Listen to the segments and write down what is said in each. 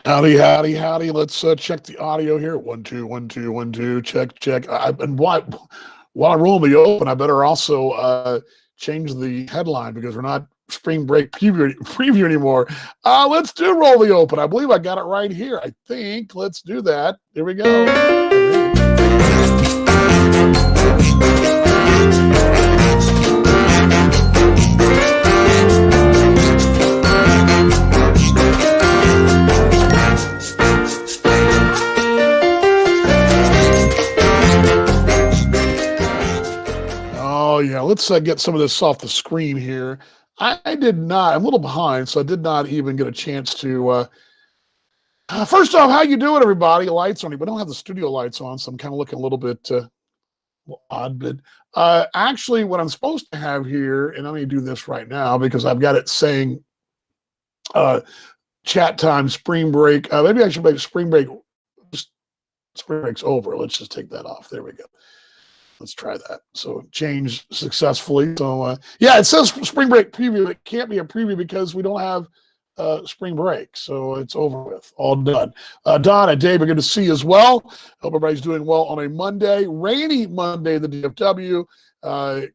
Howdy, howdy, howdy. Let's check the audio here. 1, 2, 1, 2, 1, 2. Check, check. And while I roll the open, I better also change the headline because we're not spring break preview anymore. Let's do roll the open. I believe I got it right here. I think. Let's do that. Here we go. Oh yeah, let's get some of this off the screen here. I did not. I'm a little behind, so I did not even get a chance to. First off, how you doing, everybody? Lights on. We don't have the studio lights on, so I'm kind of looking a little bit odd. But actually, what I'm supposed to have here, and I'm going to do this right now because I've got it saying chat time, spring break. Maybe I should make spring break. Spring break's over. Let's just take that off. There we go. Let's try that. So change successfully. So yeah, it says spring break preview. It can't be a preview because we don't have spring break. So it's over with. All done. Don and Dave are good to see you as well. Hope everybody's doing well on a Monday. Rainy Monday in the DFW.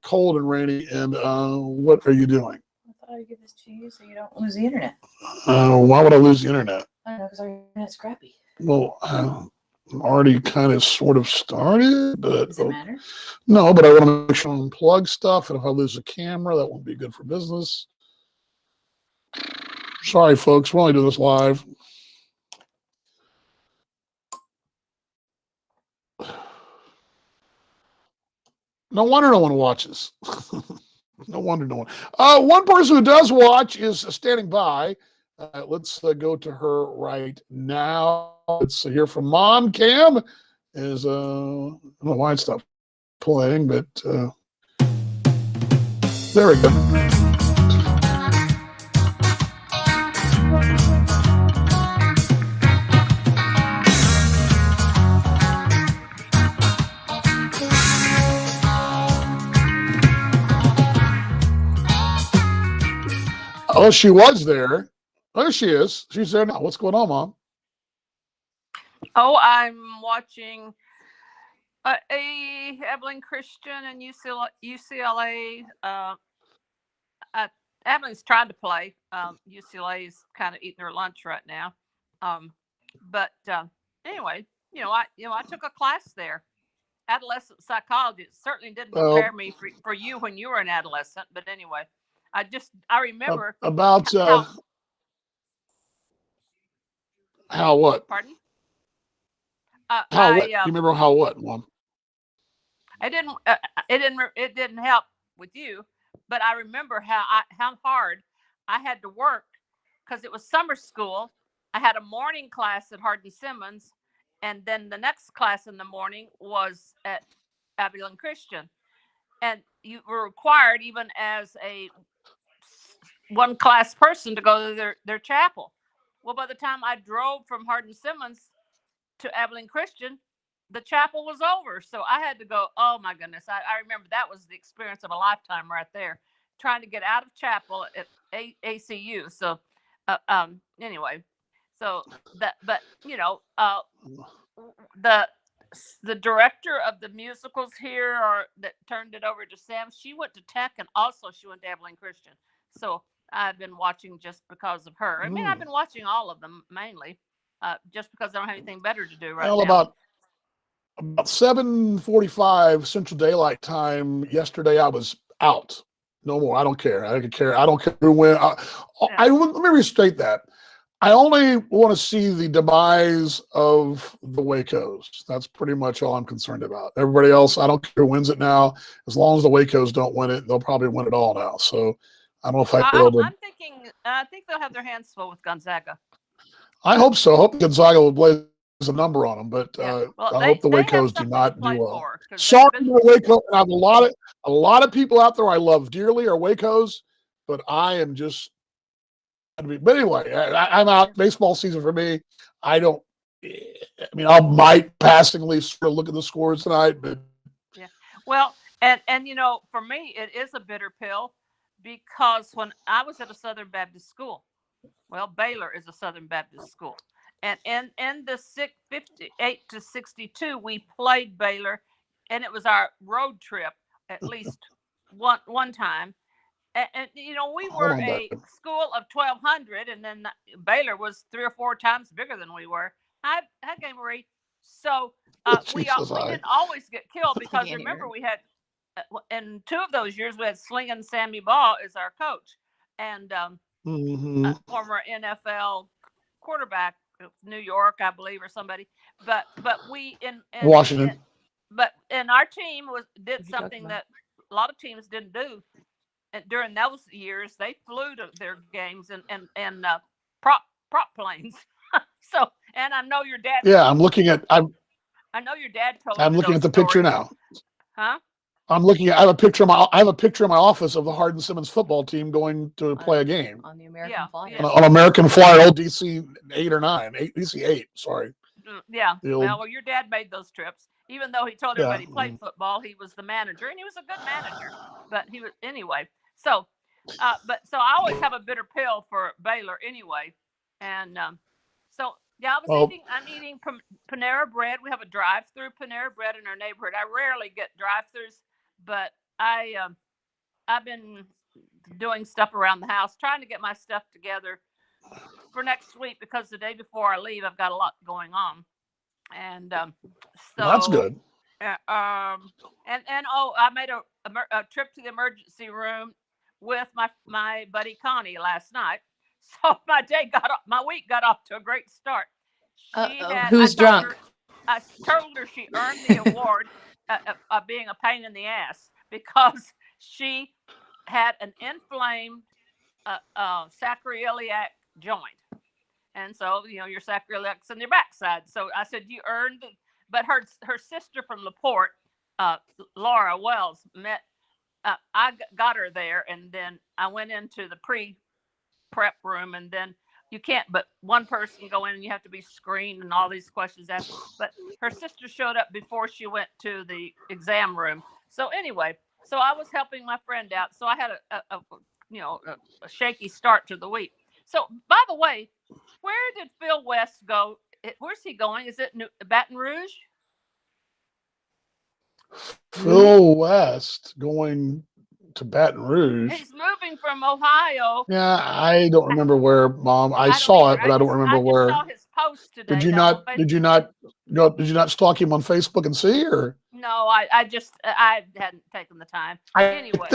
Cold and rainy. And what are you doing? I thought I'd give this to you so you don't lose the internet. Why would I lose the internet? I don't know, because our internet's crappy. Well, already kind of sort of started, but Does it matter? No, but I want to make sure I unplug stuff, and if I lose a camera, that won't be good for business. Sorry, folks, we're only doing this live. No wonder no one watches. No wonder no one. One person who does watch is standing by. Let's go to her right now. Let's hear from Mom Cam. Is I don't know why it's not playing, but there we go. Oh, she was there. There she is. She's there now. What's going on, Mom? Oh, I'm watching a Abilene Christian and UCLA. Abilene's trying to play. UCLA's kind of eating their lunch right now. But anyway, I took a class there, adolescent psychology. It certainly didn't prepare me for you when you were an adolescent. But anyway, I remember about how what? Pardon? How what? You remember how what, Mom? It didn't help with you, but I remember how hard I had to work because it was summer school. I had a morning class at Hardin Simmons, and then the next class in the morning was at Abilene Christian, and you were required, even as a one class person, to go to their chapel. Well, by the time I drove from Hardin Simmons to Abilene Christian, the chapel was over. So I had to go. Oh my goodness. I remember that was the experience of a lifetime right there, trying to get out of chapel at ACU. So anyway, so that, but the director of the musicals here, or that turned it over to Sam, she went to Tech, and also she went to Abilene Christian. So I've been watching just because of her. I mean, I've been watching all of them mainly, just because I don't have anything better to do right now. About 7:45 Central Daylight Time yesterday, I was out. No more. I don't care. I don't care who win. Let me restate that. I only want to see the demise of the Wacos. That's pretty much all I'm concerned about. Everybody else, I don't care who wins it now. As long as the Wacos don't win it, they'll probably win it all now. So I don't know if I think they'll have their hands full with Gonzaga. I hope so. I hope Gonzaga will blaze a number on them, but I hope the Wacos do not do well. Sorry to the Waco. I have a lot of people out there I love dearly are Wacos, but I am just. But anyway, I'm out. Baseball season for me. I might passingly sort of look at the scores tonight, but yeah. Well, and for me, it is a bitter pill because when I was at a Southern Baptist school, well, Baylor is a Southern Baptist school, And in the 58-62, we played Baylor, and it was our road trip at least one time. And you know, we Hold were on, a babe. school of 1,200, and then Baylor was 3 or 4 times bigger than we were. Hi, Game Marie. So we Jesus, didn't always get killed because can't remember hear. we had in 2 of those years we had Slinging Sammy Ball as our coach, and Mhm. former NFL quarterback, New York, I believe, or somebody. But we Washington. but in our team did What you talking something about? that a lot of teams didn't do. And during those years, they flew to their games and prop planes. So, and I know your dad. Yeah, I'm looking at I know your dad told you those the picture stories. now. Huh? I have a picture in my office of the Hardin Simmons football team going to play a game On the American Yeah, Flyer. yeah. on American Flyer, old DC 8 or 9, DC 8. Sorry. Yeah. The old- Well, your dad made those trips. Even though he told Yeah. everybody he played football, he was the manager, and he was a good manager. But he was anyway. So, so I always have a bitter pill for Baylor anyway, and so yeah, I'm eating Panera Bread. We have a drive-through Panera Bread in our neighborhood. I rarely get drive-throughs, but I've been doing stuff around the house, trying to get my stuff together for next week because the day before I leave, I've got a lot going on, and so That's good. and I made a trip to the emergency room with my buddy Connie last night. So my week got off to a great start. Who's drunk? I told her she earned the award of being a pain in the ass because she had an inflamed sacroiliac joint. And so, you know, your sacroiliac's on your backside. So I said, you earned it. But her sister from LaPorte, Laura Wells, I got her there. And then I went into the pre-prep room. And then you can't, but one person go in and you have to be screened and all these questions asked. But her sister showed up before she went to the exam room. So anyway, so I was helping my friend out. So I had a shaky start to the week. So, by the way, where did Phil West go? Where's he going? Is it Baton Rouge? Phil West going to BatonRouge. He's moving from Ohio. Yeah, I don't remember where, Mom. I don't saw either. it, but I don't remember where. I saw his post today. Did you not stalk him on Facebook and see, or? No, I hadn't taken the time. Anyway,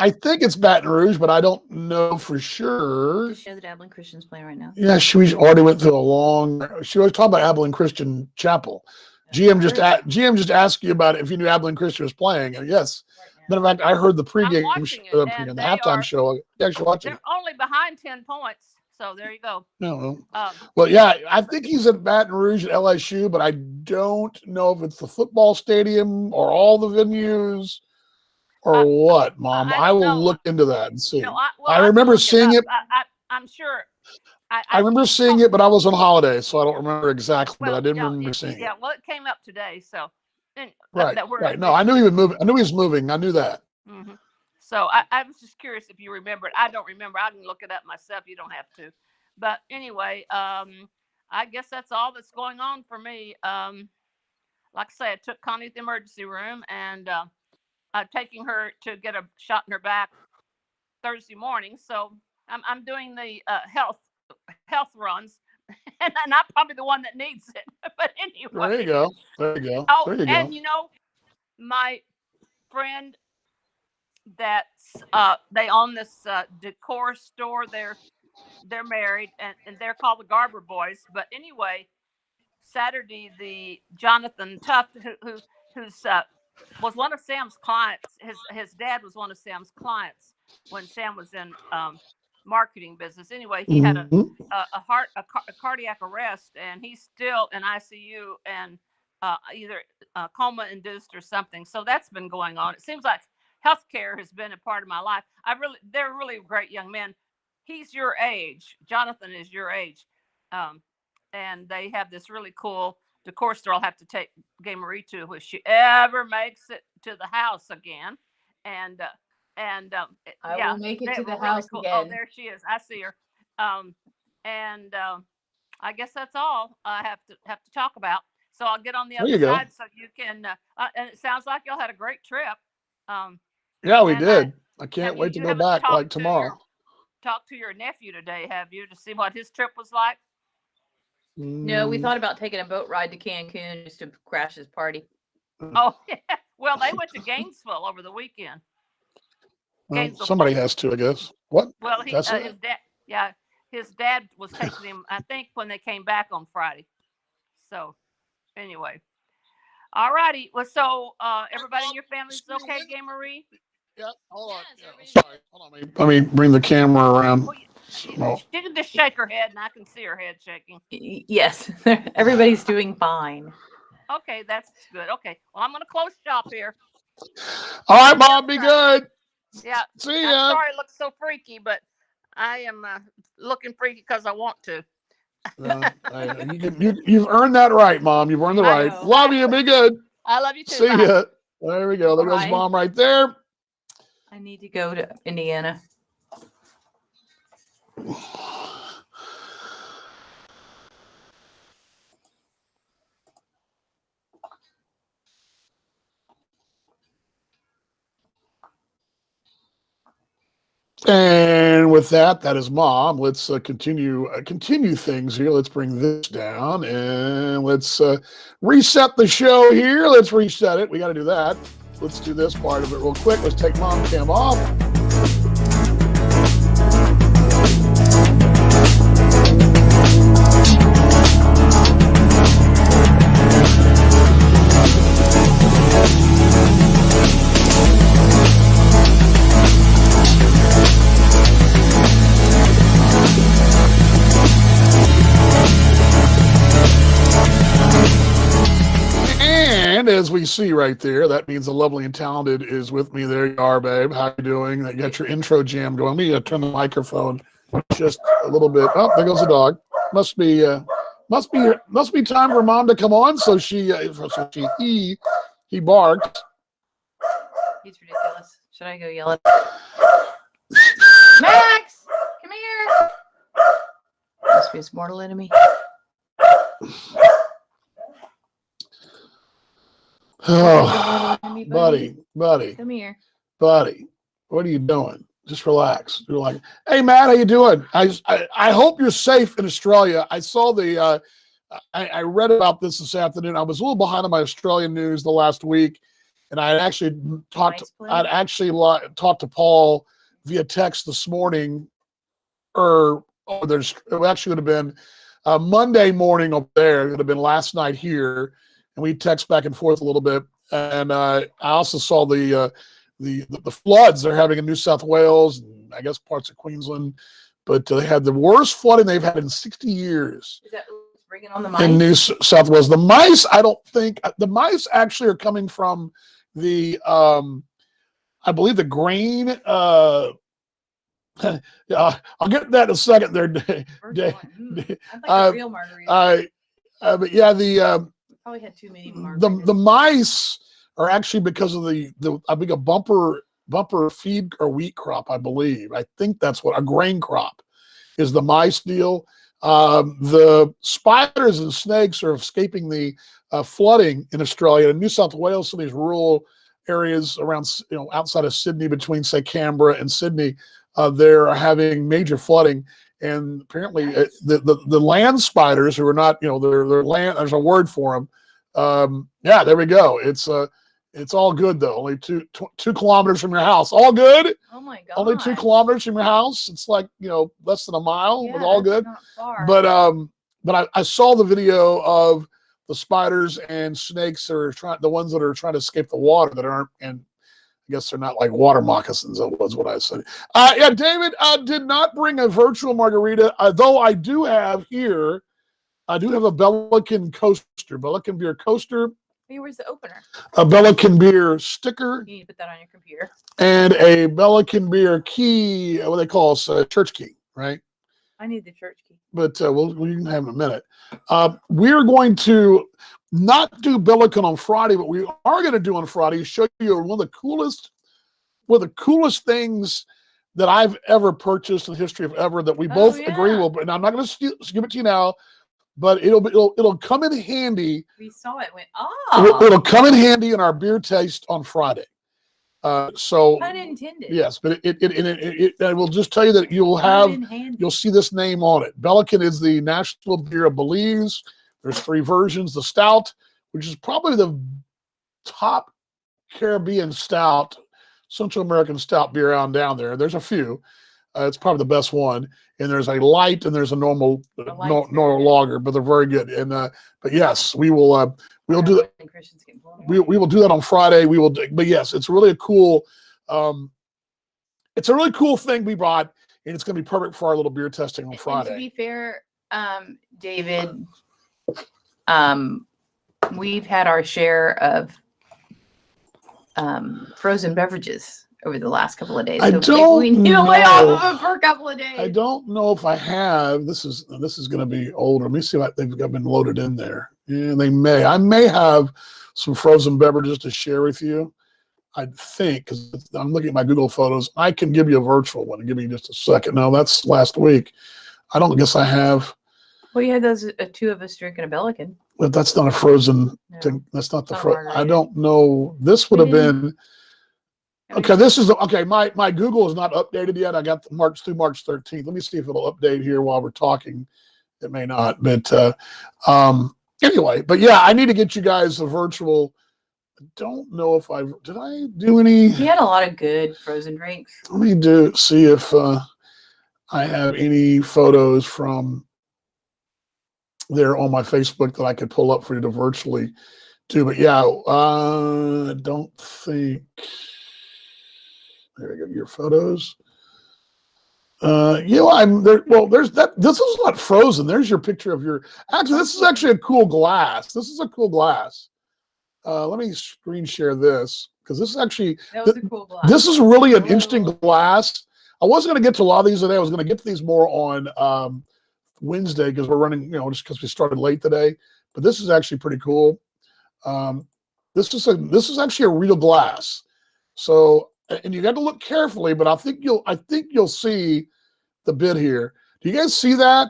I think it's Baton Rouge, but I don't know for sure. Just show that Abilene Christian's playing right now. Yeah, she already went through a long. She was talking about Abilene Christian Chapel. GM just asked you about it if you knew Abilene Christian was playing, and yes. Matter of fact, I heard the pregame, the halftime show. Actually watching. They're only behind 10 points, so there you go. No. Well, yeah, I think he's at Baton Rouge at LSU, but I don't know if it's the football stadium or all the venues or what, Mom. I will look into that and see. I remember seeing it. I'm sure. I remember seeing it, but I was on holiday, so I don't remember exactly. But I didn't remember seeing it. Yeah, well, it came up today, so. Right. No, I knew he was moving. I knew he was moving. I knew that. Mm-hmm. So I was just curious if you remembered. I don't remember. I can look it up myself. You don't have to. But anyway, I guess that's all that's going on for me. Like I say, I took Connie to the emergency room, and I'm taking her to get a shot in her back Thursday morning. So I'm doing the health runs. And I'm probably the one that needs it. But anyway. There you go. Oh, there you go. And my friend that's they own this decor store. They're married and they're called the Garber Boys. But anyway, Saturday, the Jonathan Tuft, who's was one of Sam's clients. His dad was one of Sam's clients when Sam was in marketing business. Anyway, he had a cardiac arrest, and he's still in ICU and either coma induced or something. So that's been going on. It seems like healthcare has been a part of my life. They're really great young men. He's your age. Jonathan is your age. And they have this really cool decor store I'll have to take Gay Marie to if she ever makes it to the house again. And I will make it to the really house cool. again. Oh, there she is. I see her. I guess that's all I have to talk about. So I'll get on the There other you go. side so you can. And it sounds like y'all had a great trip. Yeah, we and did. I can't have you, wait to you go haven't back talked like to tomorrow. talked to your nephew today, have you, to see what his trip was like? No, we Mm, thought about taking a boat ride to Cancun just to crash his party. Oh, yeah. Well, they went to Gainesville over the weekend. well, Gainesville, somebody Florida. has to, I guess. What? Well, That's it? his dad, yeah, his dad was taking him, I think, when they came back on Friday. So, anyway, all righty. Well, so everybody in your family's okay, Gay Marie? Yeah, hold on. Yes, Yeah, everybody's sorry. Hold on. Let me bring the camera around. Well, Oh, she can just shake her head, and I can see her head shaking. Yes, everybody's doing fine. Okay, that's good. Okay, well, I'm gonna close shop here. all right, Mom, be good. Yeah, See I'm ya. sorry it looks so freaky, but I am looking freaky because I want to. You've earned that right, Mom. You've earned the I right. know. Love you. Be good. I love you too. See Bye. ya. There we go. There goes Bye. Mom right there. I need to go to Indiana. And with that, that is Mom. Let's continue things here. Let's bring this down and let's reset the show here. Let's reset it. We got to do that. Let's do this part of it real quick. Let's take Mom cam off. And as we see right there, that means the lovely and talented is with me. There you are, babe. How you doing? You got your intro jam going. Let me turn the microphone just a little bit. Oh, there goes the dog. Must be time for Mom to come on. So he barked. He's ridiculous. Should I go yell at Max? Come here. Must be a mortal enemy. Oh, Enemy, buddy, Come here. what are you doing? Just relax. You're like, hey, Matt, how you doing? I hope you're safe in Australia. I saw the I read about this afternoon. I was a little behind on my Australian news the last week, and I had actually talked to Paul via text this morning, it actually would have been Monday morning up there. It would have been last night here, and we text back and forth a little bit. And I also saw the floods they're having in New South Wales and I guess parts of Queensland, but they had the worst flooding they've had in 60 years. Is that bringing on the mice? In New South Wales. The mice, I don't think the mice actually are coming from the I believe the grain. Yeah, I'll get that in a second. There, I'd like a real margarita. but yeah, the Probably had too many margaritas. the mice are actually because of the I think a bumper feed or wheat crop. I believe. I think that's what a grain crop is. The mice deal. The spiders and snakes are escaping the flooding in Australia and New South Wales. Some of these rural areas around, outside of Sydney, between say Canberra and Sydney, they're having major flooding. And apparently, Nice. the land spiders, who are not, they're land. There's a word for them. Yeah, there we go. It's all good though. Only 2 kilometers from your house. All good. Oh my god. Only 2 kilometers from your house. It's like less than a mile. Yeah, With all that's good. not far. But I saw the video of the spiders and snakes the ones that are trying to escape the water that aren't, and I guess they're not like water moccasins. That was what I said. Yeah, David did not bring a virtual margarita, though I do have here. I do have a Bellican beer coaster, Hey, where's the opener? a Bellican beer sticker, You need to put that on your computer. and a Bellican beer key. What they call us, a church key, right? I need the church key. But we can have in a minute. We're going to not do Bellican on Friday, but we are going to do on Friday. Show you one of the coolest things that I've ever purchased in the history of ever that we both agree will. And I'm not going to give it to you now, but it'll come in handy. We saw it. Went, oh, It'll come in handy in our beer taste on Friday. So unintended. yes, but I will just tell you that you'll see this name on it. Bellican is the national beer of Belize. There's 3 versions. The stout, which is probably the top Caribbean stout, Central American stout beer on down there. There's a few. It's probably the best one. And there's a light and there's a normal lager, but they're very good. And but yes, we'll do that. We will do that on Friday. We will, but yes, it's really a cool. It's a really cool thing we brought, and it's going to be perfect for our little beer testing on Friday. And to be fair, David, we've had our share of frozen beverages over the last couple of days. I So don't maybe we need to lay off of them for a couple of days. I don't know if I have. This is going to be older. Let me see what they've got been loaded in there. Yeah, I may have some frozen beverages to share with you. I think, because I'm looking at my Google Photos. I can give you a virtual one. Give me just a second. No, that's last week. I don't guess I have. Well, you had those 2 of us drinking a Bellican. But that's not a frozen thing. That's not the frozen. I don't know. This would have been. Okay, this is okay. My Google is not updated yet. I got March 13th. Let me see if it'll update here while we're talking. It may not, but anyway. But yeah, I need to get you guys a virtual. I don't know if did I do any. He had a lot of good frozen drinks. Let me see if I have any photos from there on my Facebook that I could pull up for you to virtually do. But yeah, I don't think. There we go. Your photos. I'm there. Well, there's that. This is not frozen. There's your picture of your. Actually, this is actually a cool glass. This is a cool glass. Let me screen share this because this is actually. That was a cool glass. This is really an interesting glass. I wasn't going to get to a lot of these today. I was going to get to these more on Wednesday because we're running, just because we started late today. But this is actually pretty cool. This is actually a real glass. So. And you got to look carefully, but I think you'll see the bit here. Do you guys see that?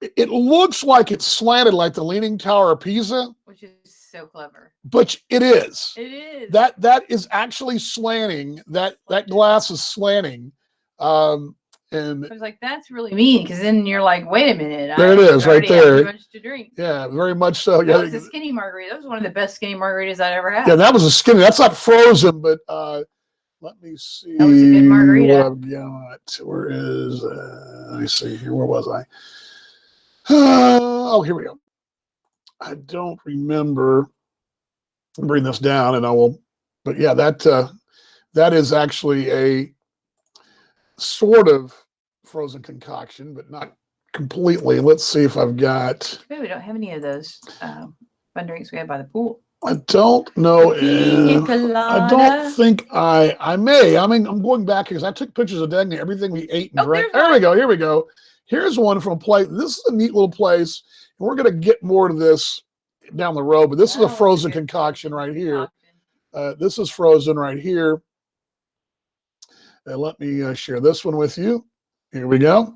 It looks like it's slanted like the Leaning Tower of Pisa, which is so clever. But it is. It is. That is actually slanting. That glass is slanting. And I was like, that's really mean, because then you're like, wait a minute. There it is, right there. Too much to drink. Yeah, very much so. That Yeah, was a skinny margarita. That was one of the best skinny margaritas I'd ever had. yeah, that was a skinny. That's not frozen, but let me see. That was a good margarita. What I've got. Where is? Let me see here. Where was I? Oh, here we go. I don't remember. I'll bring this down, and I will. But yeah, that is actually a sort of frozen concoction, but not completely. Let's see if I've got. Maybe we don't have any of those fun drinks we had by the pool. I don't know. Pina I colada. don't think I may. I mean, I'm going back because I took pictures of Dagny, everything we ate and drank. There we go. Here we go. Here's one from a place. This is a neat little place. And we're going to get more to this down the road, but this is a frozen concoction right here. This is frozen right here. And let me share this one with you. Here we go.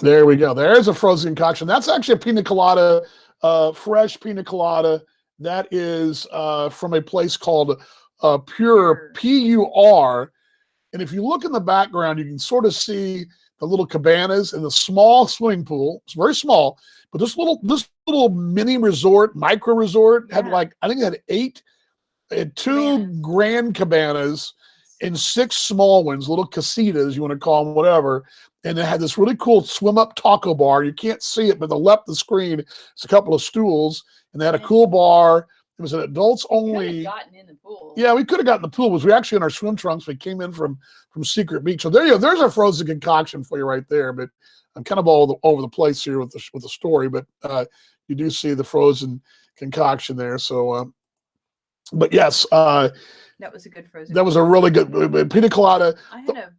There we go. There's a frozen concoction. That's actually a pina colada, fresh pina colada. That is from a place called Pure, P-U-R. And if you look in the background, you can sort of see the little cabanas and the small swimming pool. It's very small, but this little mini resort, micro resort, had I think it had 2 grand cabanas and 6 small ones, little casitas, you want to call them, whatever. And it had this really cool swim up taco bar. You can't see it, but the left of the screen, it's a couple of stools, and they had a cool bar. It was an adults only. Gotten in the pool. Yeah, we could have gotten in the pool. We were actually in our swim trunks. We came in from Secret Beach. So there you go. There's a frozen concoction for you right there. But I'm kind of all over the place here with the story. But you do see the frozen concoction there. So, but yes, that was a good frozen. That was a really good pina colada. I had a.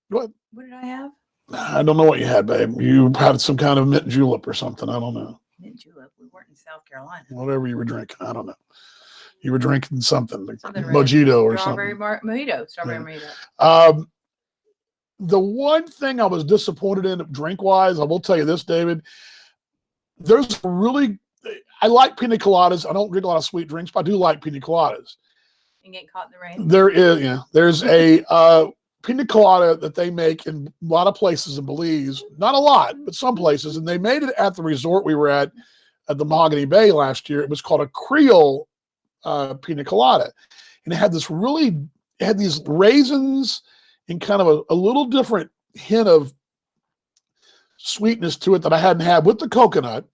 What did I have? I don't know what you had, babe. You had some kind of mint julep or something. I don't know. Mint julep. We weren't in South Carolina. Whatever you were drinking, I don't know. You were drinking something like Something mojito or strawberry something. Mojito. Strawberry mojito. The one thing I was disappointed in drink-wise, I will tell you this, David. there's really, I like pina coladas. I don't drink a lot of sweet drinks, but I do like pina coladas. And get caught in the rain. There is, yeah, there's a pina colada that they make in a lot of places in Belize. Not a lot, but some places. And they made it at the resort we were at the Mahogany Bay last year. It was called a Creole pina colada. And it had this really, it had these raisins and kind of a little different hint of sweetness to it that I hadn't had with the coconut.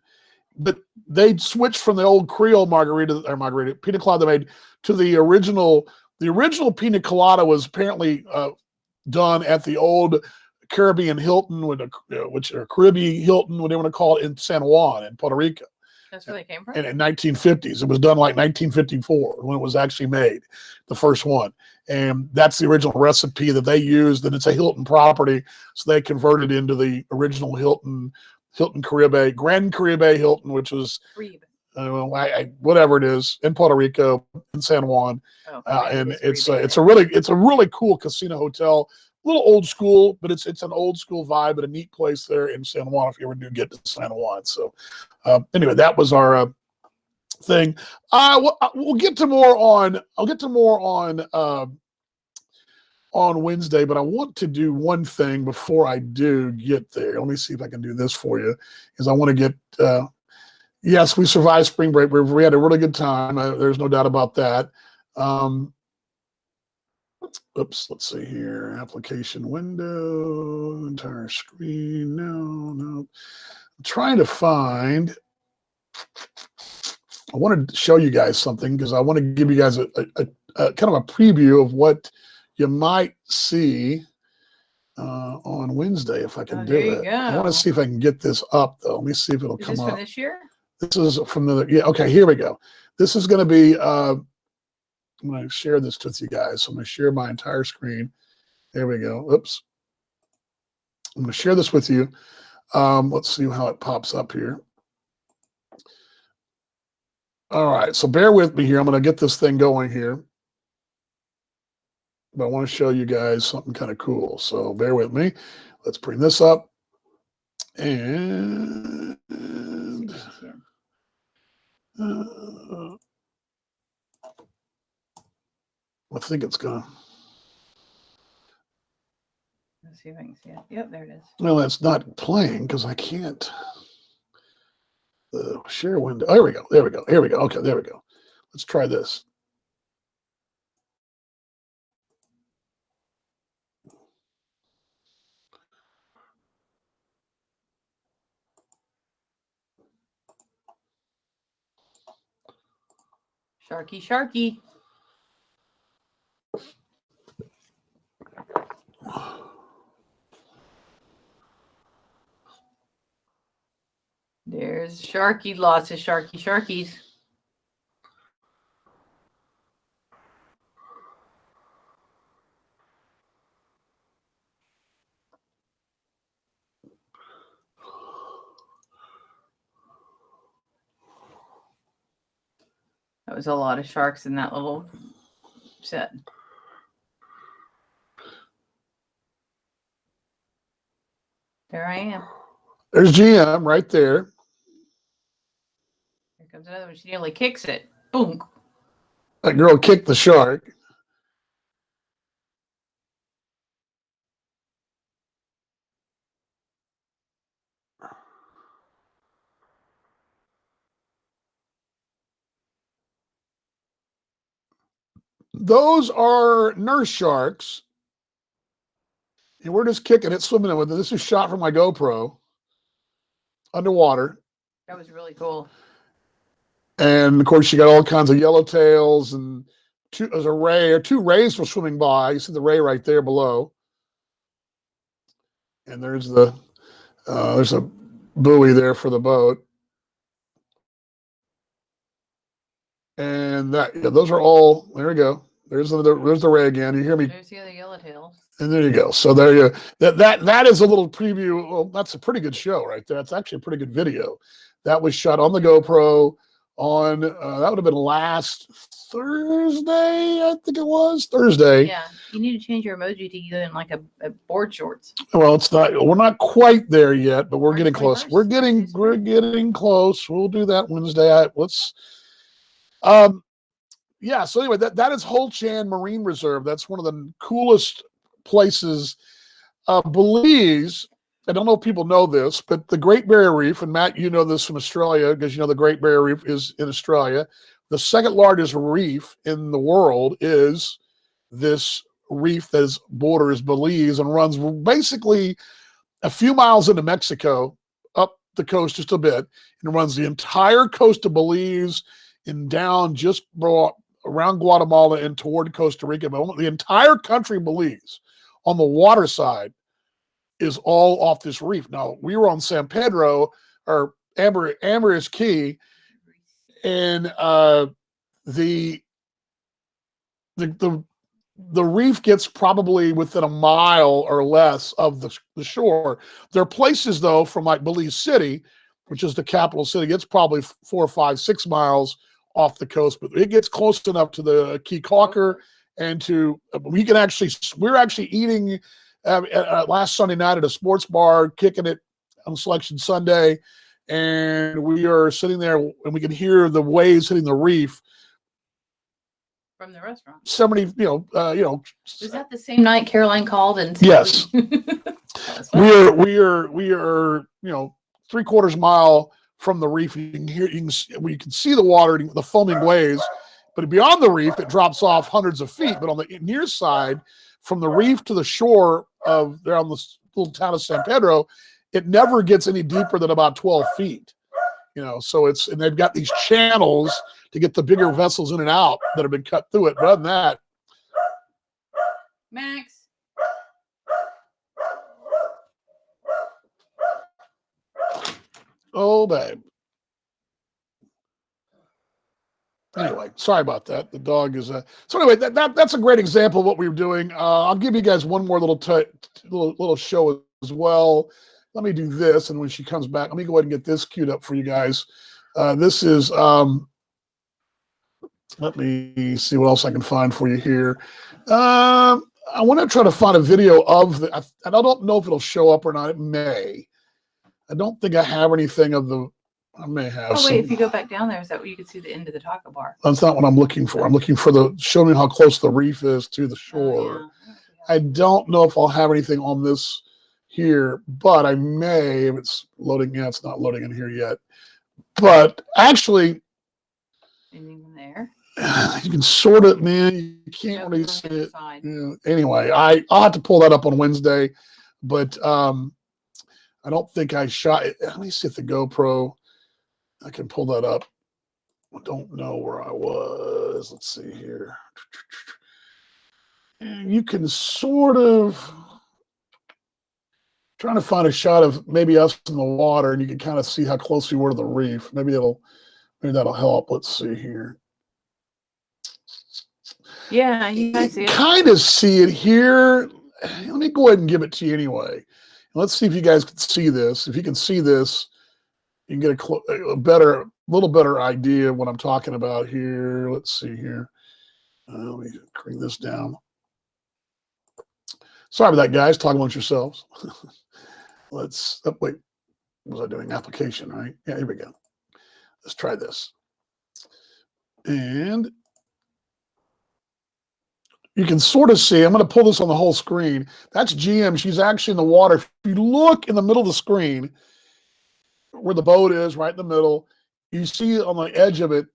But they switched from the old Creole margarita pina colada they made to the original. The original pina colada was apparently done at the old Caribbean Hilton, which or Caribbean Hilton, whatever you want to call it, in San Juan in Puerto Rico. That's where they came from. And in 1950s, it was done like 1954 when it was actually made, the first one. And that's the original recipe that they used. And it's a Hilton property, so they converted into the original Hilton Caribe, Grand Caribe Hilton, which was whatever it is in Puerto Rico, in San Juan. Oh, and it's a really cool casino hotel. A little old school, but it's an old school vibe, but a neat place there in San Juan if you ever do get to San Juan. So anyway, that was our thing. We'll get to more on. I'll get to more on Wednesday, but I want to do one thing before I do get there. Let me see if I can do this for you, because I want to get. Yes, we survived spring break. We had a really good time. There's no doubt about that. Oops, let's see here. Application window, entire screen. No. I'm trying to find. I wanted to show you guys something because I want to give you guys a kind of a preview of what you might see on Wednesday if I can do it. I want to see if I can get this up though. Let me see if it'll come up. Is this for this year? This is from okay, here we go. This is going to be, I'm going to share this with you guys. So I'm going to share my entire screen. There we go. Oops. I'm going to share this with you. Let's see how it pops up here. All right, so bear with me here. I'm going to get this thing going here. But I want to show you guys something kind of cool. So bear with me. Let's bring this up. And I think it's going to. Let's see if I can see it. Yep, there it is. Well, it's not playing because I can't. The share window. Oh, here we go. There we go. Here we go. Okay, there we go. Let's try this. Sharky. There's Sharky, lots of Sharkies. That was a lot of sharks in that little set. There I am. There's GM right there. Here comes another one. She nearly kicks it. Boom. That girl kicked the shark. Those are nurse sharks. And we're just kicking it, swimming in with it. This is shot from my GoPro underwater. That was really cool. And of course, you got all kinds of yellowtails, and there's a ray or two rays were swimming by. You see the ray right there below. And there's a buoy there for the boat. And those are all, there we go. There's the ray again. You hear me? There's the other yellowtails. And there you go. So there you that is a little preview. Well, that's a pretty good show right there. That's actually a pretty good video. That was shot on the GoPro on that would have been last Thursday, I think it was Thursday. Yeah, you need to change your emoji to you in like a board shorts. Well, it's not. We're not quite there yet, but we're March getting close. 21st, We're getting Wednesday's we're Wednesday. getting close. We'll do that Wednesday. Yeah. So anyway, that is Ho Chan Marine Reserve. That's one of the coolest places. Belize. I don't know if people know this, but the Great Barrier Reef, and Matt, you know this from Australia because you know the Great Barrier Reef is in Australia. The second largest reef in the world is this reef that borders Belize and runs basically a few miles into Mexico, up the coast just a bit, and runs the entire coast of Belize and down just around Guatemala and toward Costa Rica. But the entire country of Belize on the water side is all off this reef. Now, we were on San Pedro, or Ambergris Caye, and the reef gets probably within a mile or less of the shore. There are places, though, from like Belize City, which is the capital city, it's probably 4, 5, 6 miles off the coast, but it gets close enough to the Caye Caulker and we're actually eating last Sunday night at a sports bar, kicking it on Selection Sunday, and we are sitting there and we can hear the waves hitting the reef From the restaurant. somebody, Was that the same night Caroline called and said Yes. we are 3/4 mile from the reef. You can see the water, the foaming waves, but beyond the reef it drops off hundreds of feet. But on the near side, from the reef to the shore of there on this little town of San Pedro, it never gets any deeper than about 12 feet. So and they've got these channels to get the bigger vessels in and out that have been cut through it. But other than that, Max. oh babe. Anyway, sorry about that. The dog is so anyway, that's a great example of what we were doing. I'll give you guys one more little show as well. Let me do this, and when she comes back, let me go ahead and get this queued up for you guys. This is let me see what else I can find for you here. I want to try to find a video of and I don't know if it'll show up or not. It may. I don't think I have anything of the. I may have. Oh wait, if you go back down there, is that where you can see the end of the taco bar? That's not what I'm looking for. I'm looking for show me how close the reef is to the shore. Oh, yeah. I don't know if I'll have anything on this here, but I may if it's loading. Yeah, it's not loading in here yet. But actually, Anything there? you can sort of, man, you can't really see it. Anyway, I'll have to pull that up on Wednesday, but I don't think I shot it. Let me see if the GoPro, I can pull that up. I don't know where I was. Let's see here. And you can sort of trying to find a shot of maybe us in the water, and you can kind of see how close we were to the reef. Maybe that'll help. Let's see here. Yeah, you guys see it. Kind of see it here. Let me go ahead and give it to you anyway. Let's see if you guys can see this. If you can see this, you can get a little better idea of what I'm talking about here. Let's see here. Let me bring this down. Sorry about that, guys. Talk amongst yourselves. Wait. What was I doing? Application, right? Yeah, here we go. Let's try this. And you can sort of see, I'm going to pull this on the whole screen. That's GM. She's actually in the water. If you look in the middle of the screen, where the boat is, right in the middle, you see on the edge of it,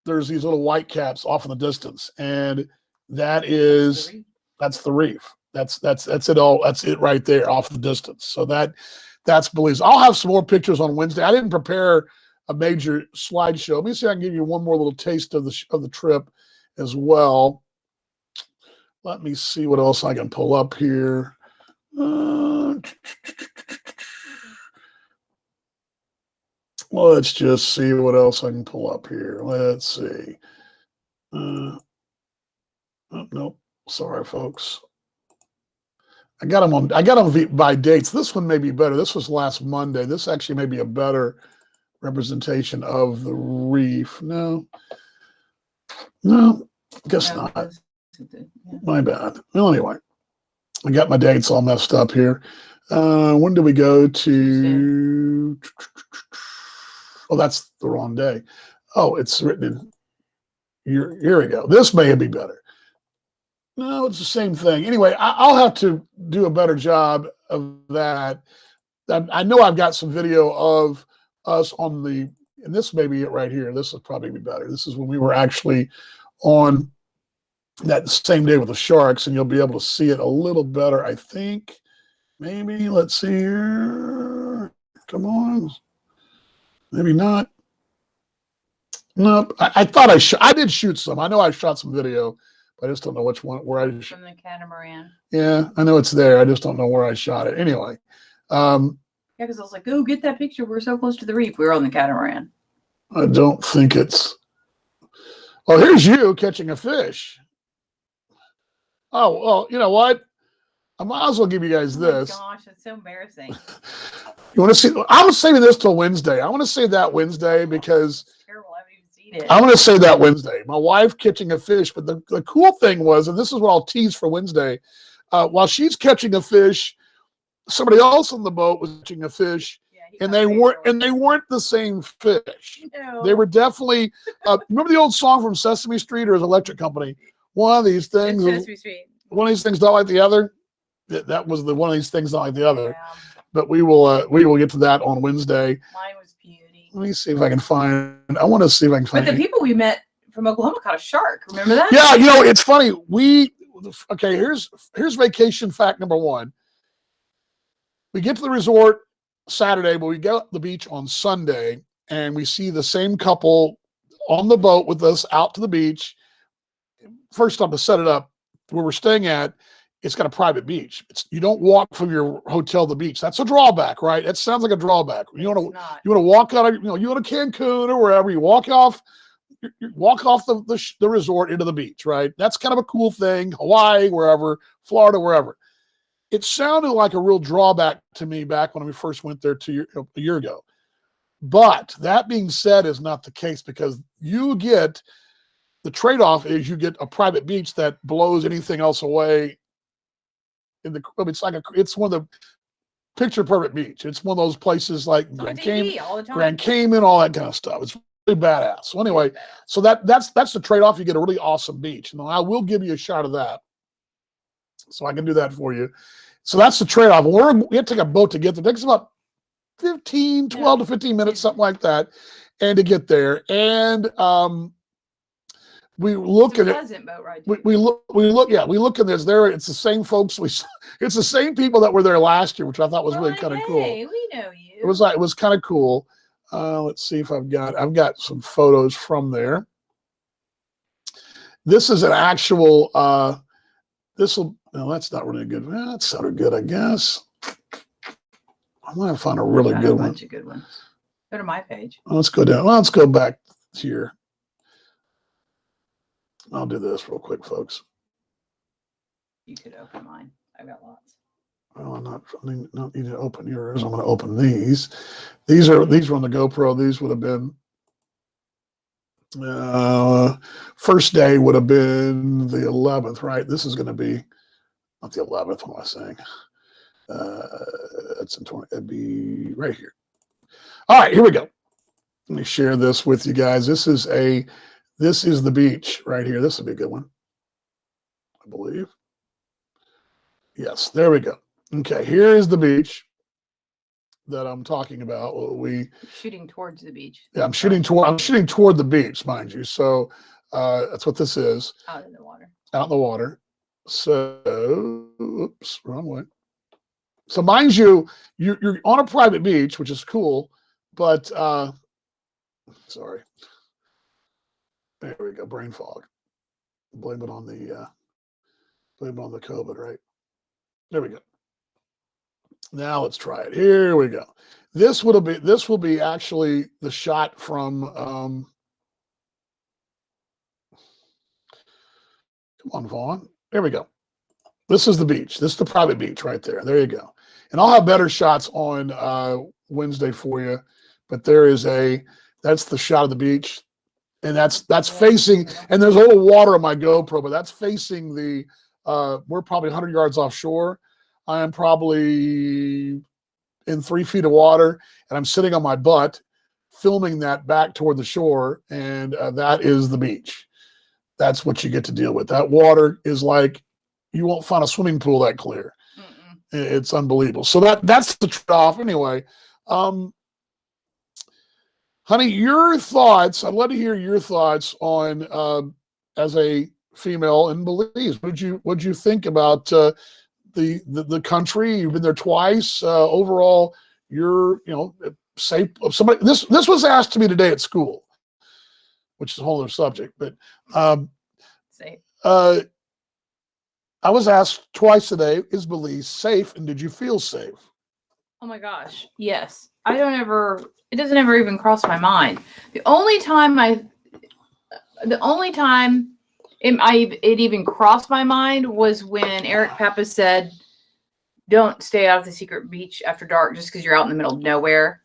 there's these little white caps off in the distance. And that's the reef. That's it all. That's it right there off the distance. So that's Belize. I'll have some more pictures on Wednesday. I didn't prepare a major slideshow. Let me see if I can give you one more little taste of the trip as well. Let me see what else I can pull up here. Let's just see what else I can pull up here. Let's see. Oh, nope. Sorry, folks. I got them by dates. This one may be better. This was last Monday. This actually may be a better representation of the reef. No, guess No, not. this is the- yeah. My bad. Well, anyway, I got my dates all messed up here. When do we go to? Oh, that's the wrong day. Oh, it's written in here we go. This may be better. No, it's the same thing. Anyway, I'll have to do a better job of that. I know I've got some video of us on the, and this may be it right here. This will probably be better. This is when we were actually on that same day with the Sharks, and you'll be able to see it a little better, I think. Maybe, let's see here. Come on. Maybe not. Nope. I thought I did shoot some. I know I shot some video, but I just don't know which one, where I, From the catamaran. yeah, I know it's there. I just don't know where I shot it. Anyway. Yeah, because I was like, "Oh, get that picture. We're so close to the reef. We were on the catamaran." I don't think it's, oh, here's you catching a fish. Oh, well, you know what? I might as well give you guys this. Oh my gosh, it's so embarrassing. You want to see? I was saving this till Wednesday. I want to save that Wednesday because It's terrible. I haven't even seen it. I'm going to say that Wednesday. My wife catching a fish, but the cool thing was, and this is what I'll tease for Wednesday, while she's catching a fish, somebody else on the boat was catching a fish, Yeah, he and got they crazy. weren't the same fish. No. They were definitely. Remember the old song from Sesame Street or his Electric Company? One of these It's things, Sesame Street. one of these things not like the other. That was the one of these things not like the other. Yeah, But we will get to that on Wednesday. mine was beauty. Let me see if I can find. I want to see if I can But find. the people we met from Oklahoma caught a shark. Remember that? Yeah, it's funny. Okay. Here's vacation fact number one. We get to the resort Saturday, but we get to the beach on Sunday, and we see the same couple on the boat with us out to the beach. First time to set it up where we're staying at, it's got a private beach. You don't walk from your hotel to the beach. That's a drawback, right? That sounds like a drawback. You want It's not. to walk out of, you go to Cancun or wherever, you walk off the resort into the beach, right? That's kind of a cool thing. Hawaii, wherever, Florida, wherever. It sounded like a real drawback to me back when we first went there a year ago. But that being said is not the case, because the trade-off is you get a private beach that blows anything else away. It's one of the picture perfect beach. It's one of those places like It's on Grand TV Cayman, all the time. Grand Cayman, all that kind of stuff. It's really badass. So anyway, so that's the trade-off. You get a really awesome beach. And I will give you a shot of that. So I can do that for you. So that's the trade-off. We have to take a boat to get there. It takes about 12 to 15 minutes, something like that, and to get there. And we look It's a at it. pleasant boat ride. We look in this there. It's the same folks it's the same people that were there last year, which I thought was really kind of cool. Hey, we know you. It was kind of cool. Let's see if I've got some photos from there. This is an actual no, that's not really good. Well, that sounded good, I guess. I want to find a really Got good a one. bunch of good ones. Go to my page. Let's go down. Well, let's go back here. I'll do this real quick, folks. You could open mine. I've got lots. Well, I don't need to open yours. I'm going to open these. These were on the GoPro. These would have been first day would have been the 11th, right? This is going to be not the 11th. What am I saying? It's in 20. It'd be right here. All right, here we go. Let me share this with you guys. This is the beach right here. This would be a good one, I believe. Yes, there we go. Okay, here is the beach that I'm talking about. Shooting towards the beach. Yeah, I'm shooting toward the beach, mind you. So that's what this is. Out in the water. Out in the water. So, oops, wrong way. So mind you, you're on a private beach, which is cool, but sorry. There we go, brain fog. Blame it on the COVID, right? There we go. Now let's try it. Here we go. This will be actually the shot from come on, Vaughn. There we go. This is the beach. This is the private beach right there. There you go. And I'll have better shots on Wednesday for you. but that's the shot of the beach. And that's facing, and there's a little water on my GoPro, but that's facing we're probably 100 yards offshore. I am probably in 3 feet of water, and I'm sitting on my butt filming that back toward the shore, and that is the beach. That's what you get to deal with. That water is like, you won't find a swimming pool that clear. It's unbelievable. So that's the trade-off anyway. Honey, your thoughts, I'd love to hear your thoughts on, as a female in Belize, what'd you think about the country? You've been there twice. Overall, you're, safe. Somebody, this was asked to me today at school, which is a whole other subject, but Safe. I was asked twice today, is Belize safe, and did you feel safe? Oh my gosh. Yes. It doesn't ever even cross my mind. The only time it even crossed my mind was when Eric Pappas said, don't stay out of the secret beach after dark just because you're out in the middle of nowhere.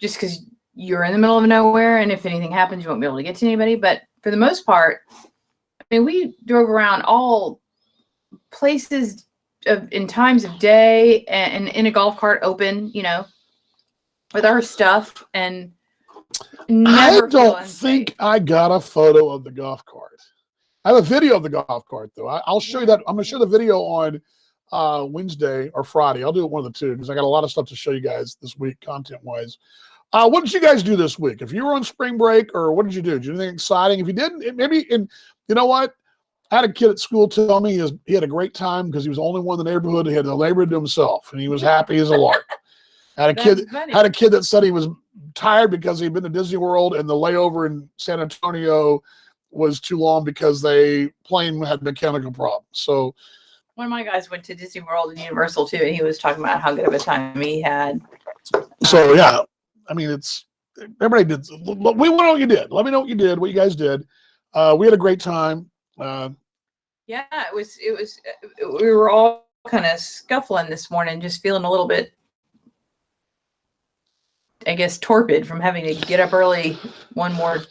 Just because you're in the middle of nowhere, and if anything happens, you won't be able to get to anybody. But for the most part, I mean, we drove around all places in times of day and in a golf cart open, with our stuff, and never I don't think I got a photo of the golf cart. I have a video of the golf cart, though. I'll show you that. I'm going to show the video on Wednesday or Friday. I'll do it one of the two because I got a lot of stuff to show you guys this week, content-wise. What did you guys do this week? If you were on spring break, or what did you do? Did you do anything exciting? If you didn't, maybe, and you know what? I had a kid at school tell me he had a great time because he was the only one in the neighborhood. He had the neighborhood to himself, and he was happy as a lark. Had a kid that said he was tired because he'd been to Disney World and the layover in San Antonio was too long because plane had mechanical problems. So one of my guys went to Disney World and Universal too, and he was talking about how good of a time he had. So yeah, I mean, everybody did. We want to know what you did. Let me know what you did, what you guys did. We had a great time. Yeah, it was. We were all kind of scuffling this morning, just feeling a little bit, I guess, torpid from having to get up early one more,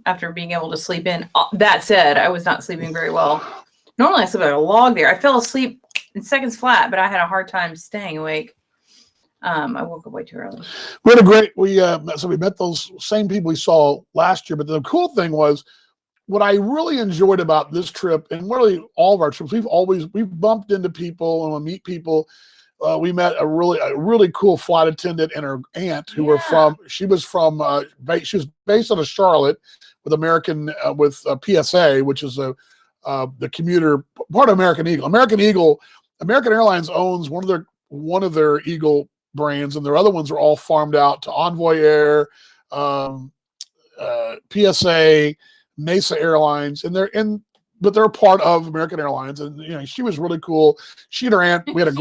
after being able to sleep in. That said, I was not sleeping very well. Normally I sleep like a log there. I fell asleep in seconds flat, but I had a hard time staying awake. I woke up way too early. We had a great, so we met those same people we saw last year, but the cool thing was, what I really enjoyed about this trip, and really all of our trips, we've bumped into people and we meet people. We met a really cool flight attendant and her aunt who were she was based out of Charlotte with PSA, which is the commuter part of American Eagle. American Airlines owns one of their Eagle brands, and their other ones are all farmed out to Envoy Air, PSA, Mesa Airlines, but they're part of American Airlines. And she was really cool. She and her aunt, we had a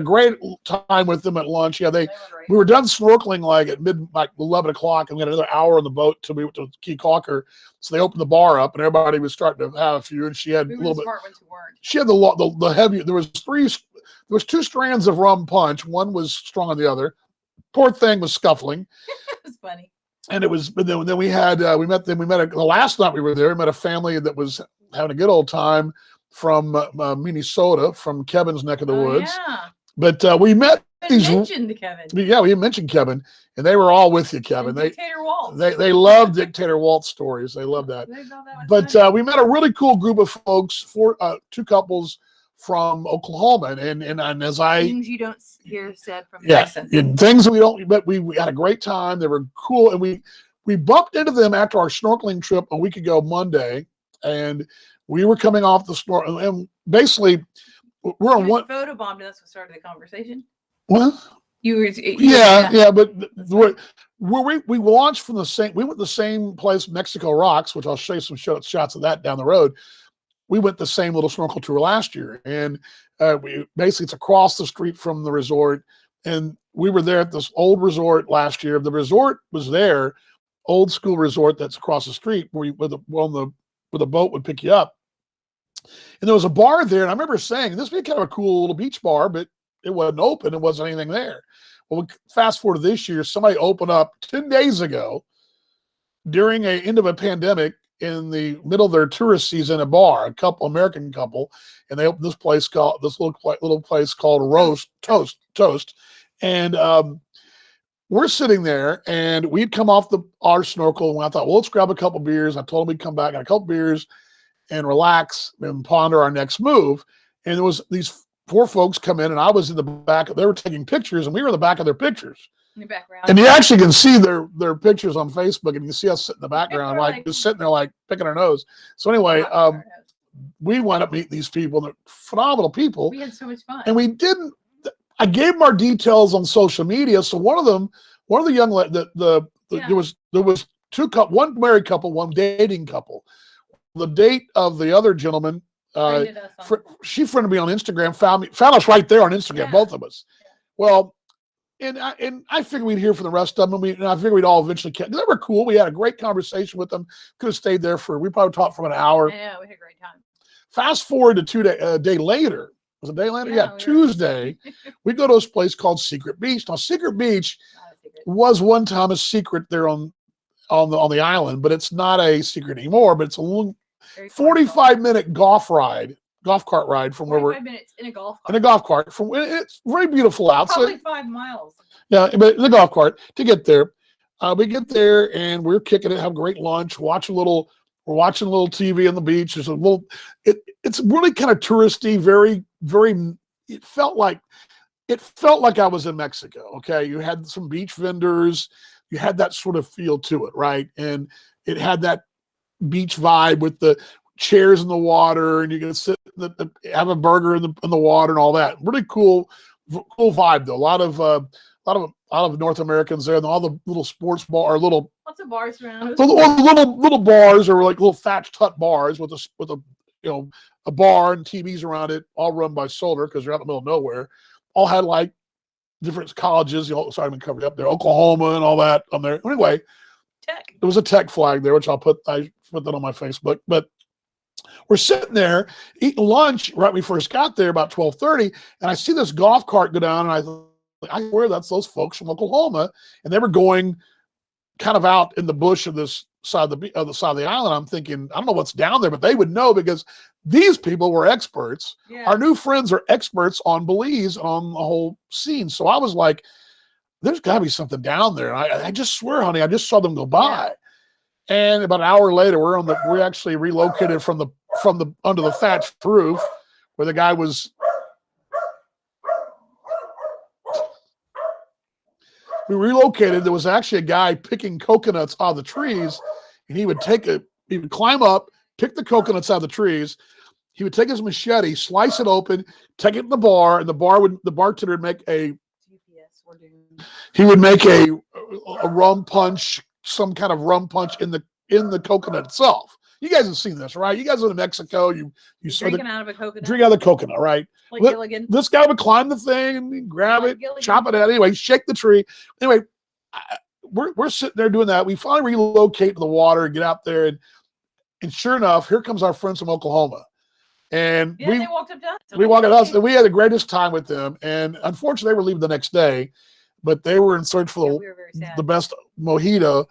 great time with them at lunch. Yeah, we were done snorkeling at 11 o'clock, and we had another hour on the boat till we went to Key Calker. So they opened the bar up, and everybody was starting to have a few. And she had a little bit. She had the heavy. There was 2 strands of rum punch. One was strong on the other. Poor thing was scuffling. It was funny. And it was, but then we met the last night we were there, we met a family that was having a good old time from Minnesota, from Kevin's neck of the woods. Yeah. But we met these. Mentioned Kevin. Yeah, we mentioned Kevin, and they were all with you, Kevin. Dictator Walt. They love Dictator Walt stories. They love that. But we met a really cool group of folks, 2 couples from Oklahoma, and as things you don't hear said from Texans. And things that we don't, but we had a great time. They were cool, and we bumped into them after our snorkeling trip a week ago Monday, and we were coming off the snorkel, and basically we're on one photobombed, and that's what started the conversation. Well, yeah, but we launched from the same. We went to the same place, Mexico Rocks, which I'll show you some shots of that down the road. We went the same little snorkel tour last year, and it's across the street from the resort. And we were there at this old resort last year. The resort was there, old school resort that's across the street where the boat would pick you up. And there was a bar there, and I remember saying this would be kind of a cool little beach bar, but it wasn't open. It wasn't anything there. Well, fast forward to this year, somebody opened up 10 days ago during a end of a pandemic in the middle of their tourist season, a bar, American couple, and they opened this little place called Toast. And we're sitting there, and we'd come off our snorkel, and I thought, well, let's grab a couple beers. I told them we'd come back, got a couple beers, and relax and ponder our next move. And there was these 4 folks come in, and I was in the back. They were taking pictures, and we were in the back of their pictures. In the background. And you actually can see their pictures on Facebook, and you can see us sitting in the background, like just sitting there, like picking our nose. So anyway, we wound up meeting these people. They're phenomenal people. We had so much fun. And I gave them our details on social media. So one of the young, there was 2 couples, one married couple, one dating couple. The date of the other gentleman, she friended me on Instagram, found us right there on Instagram, both of us. Yeah. Well, and I figured we'd hear from the rest of them. And I figured we'd all eventually catch. They were cool. We had a great conversation with them. Could have stayed there we probably talked for an hour. Yeah, we had a great time. Fast forward to a day later. Was it a day later? Yeah, Tuesday. We go to this place called Secret Beach. Now, Secret Beach was one time a secret there on the island, but it's not a secret anymore. But it's a long 45-minute golf cart ride from where we're 45 minutes in a golf cart. In a golf cart. It's very beautiful out. Probably 5 miles. Yeah, but in the golf cart to get there. We get there and we're kicking it, have a great lunch, we're watching a little TV on the beach. There's it's really kind of touristy, very, very, it felt like I was in Mexico. Okay. You had some beach vendors, you had that sort of feel to it, right? And it had that beach vibe with the chairs in the water, and you can sit have a burger in the water and all that. Really cool vibe though. A lot of North Americans there, and all the little sports bar, lots of bars around. Little bars, or like little thatched hut bars with a bar and TVs around it, all run by solar because they're out in the middle of nowhere. All had like different colleges. Sorry, I've been covered up there, Oklahoma and all that on there. Anyway, Tech. There was a tech flag there, which I put that on my Facebook. But we're sitting there eating lunch right when we first got there, about 12:30, and I see this golf cart go down, and I thought, I swear that's those folks from Oklahoma, and they were going kind of out in the bush of this side of the island. I'm thinking, I don't know what's down there, but they would know because these people were experts. Yeah. Our new friends are experts on Belize, on the whole scene. So I was like, there's got to be something down there. And I just swear, honey, I just saw them go by. Yeah. And about an hour later, we actually relocated from the under the thatched roof where the guy was. We relocated. There was actually a guy picking coconuts out of the trees, and he would climb up, pick the coconuts out of the trees. He would take his machete, slice it open, take it in the bar, and the bartender would make a rum punch, some kind of rum punch in the coconut itself. You guys have seen this, right? You guys live in Mexico. You drinking out of a coconut. Drink out of the coconut, right? Like Gilligan. This guy would climb the thing and grab it, Gilligan. chop it out. Anyway, shake the tree. Anyway, we're sitting there doing that. We finally relocate to the water and get out there, and sure enough, here comes our friends from Oklahoma. And they walked up to us. We walked up to us, and we had the greatest time with them. And unfortunately, they were leaving the next day, but they were in search for the best mojito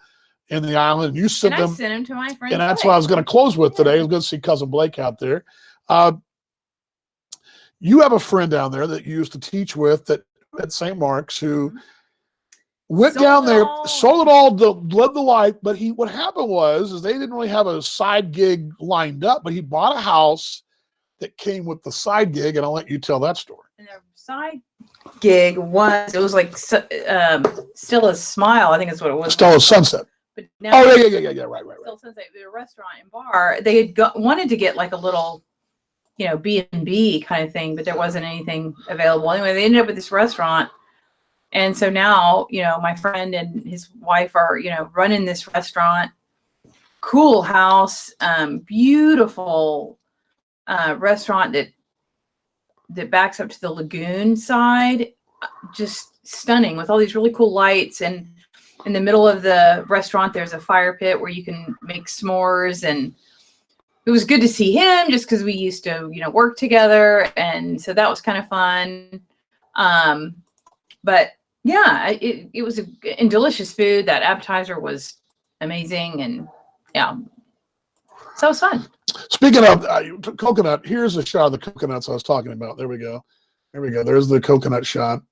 in the island. And you sent them. I sent him to my friend. And that's what I was going to close with today. I was going to see Cousin Blake out there. You have a friend down there that you used to teach with at St. Mark's who went down there, sold it all, led the life. But what happened was they didn't really have a side gig lined up, but he bought a house that came with the side gig, and I'll let you tell that story. And the side gig was like Still a Smile, I think is what it was. Still a Sunset. But now yeah, right. Still Sunset, the restaurant and bar. They had wanted to get like a little, B&B kind of thing, but there wasn't anything available. Anyway, they ended up with this restaurant. And so now, my friend and his wife are, running this restaurant. Cool house, beautiful restaurant that backs up to the lagoon side. Just stunning with all these really cool lights. And in the middle of the restaurant, there's a fire pit where you can make s'mores. And it was good to see him just because we used to, work together. And so that was kind of fun. But Yeah, it was and delicious food. That appetizer was amazing, and yeah, so it was fun. Speaking of coconut, here's a shot of the coconuts I was talking about. There we go. There we go. There's the coconut shot.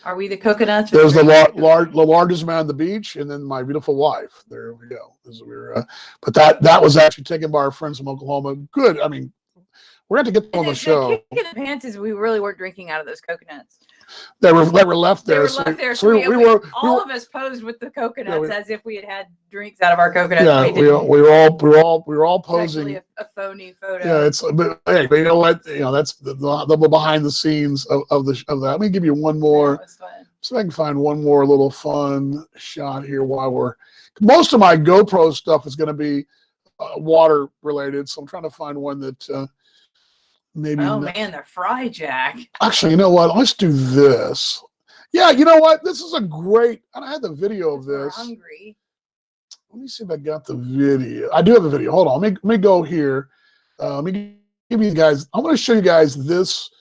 Are we the coconuts? There's the largest man on the beach, and then my beautiful wife. There we go. But that was actually taken by our friends from Oklahoma. Good. I mean, we're going to get them on the show. The kick in the pants is we really weren't drinking out of those coconuts. They were left there. They were left there. So all of us posed with the coconuts as if we had drinks out of our coconuts. Yeah, we were all posing. It's actually a phony photo. Yeah, but you know what? You know, that's the behind the scenes of that. Let me give you one more. So I can find one more little fun shot here while most of my GoPro stuff is going to be water related. So I'm trying to find one that maybe. Oh man, the fry jack. Actually, you know what? Let's do this. Yeah, you know what? This is a great. I had the video of this. We're hungry. Let me see if I got the video. I do have a video. Hold on. Let me go here. Let me give you guys. I'm going to show you guys this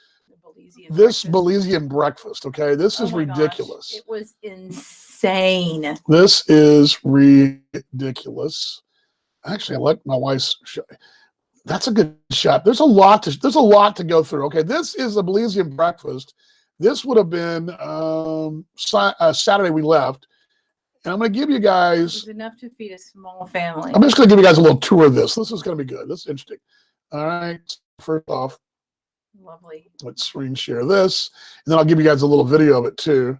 Belizean breakfast. Okay, this is ridiculous. Gosh, it was insane. This is ridiculous. Actually, I like my wife's shot. That's a good shot. There's a lot to go through. Okay, this is a Belizean breakfast. This would have been Saturday we left. And I'm going to give you guys. It's enough to feed a small family. I'm just going to give you guys a little tour of this. This is going to be good. This is interesting. All right. First off, lovely. Let's screen share this. And then I'll give you guys a little video of it too.